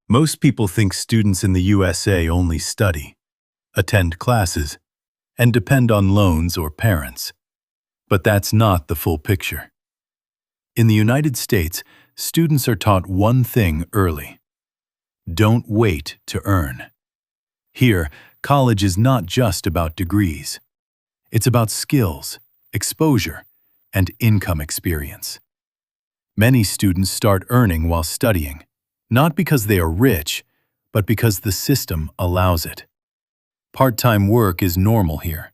Most people think students in the USA only study, attend classes, and depend on loans or parents. But that's not the full picture. In the United States, students are taught one thing early: don't wait to earn. Here, college is not just about degrees. It's about skills, exposure, and income experience. Many students start earning while studying, not because they are rich, but because the system allows it. Part-time work is normal here.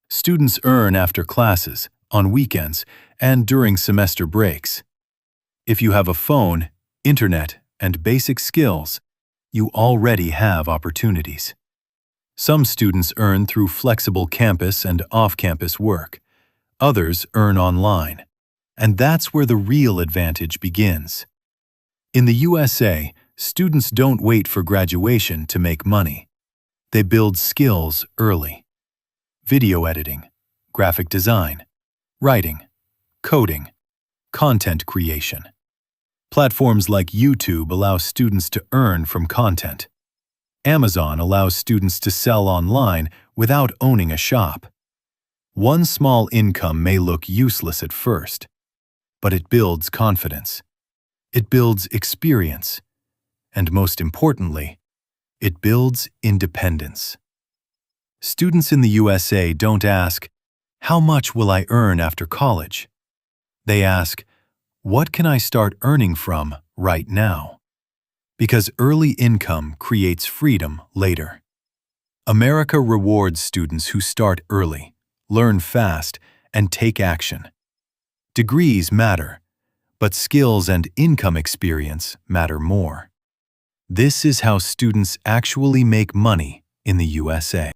Students earn after classes, on weekends, and during semester breaks. If you have a phone, internet, and basic skills, you already have opportunities. Some students earn through flexible campus and off-campus work. Others earn online. And that's where the real advantage begins. In the USA, students don't wait for graduation to make money. They build skills early. Video editing, graphic design, writing, coding, content creation. Platforms like YouTube allow students to earn from content. Amazon allows students to sell online without owning a shop. One small income may look useless at first, but it builds confidence. It builds experience. And most importantly, it builds independence. Students in the USA don't ask, "How much will I earn after college?" They ask, "What can I start earning from right now?" Because early income creates freedom later. America rewards students who start early, learn fast, and take action. Degrees matter, but skills and income experience matter more. This is how students actually make money in the USA.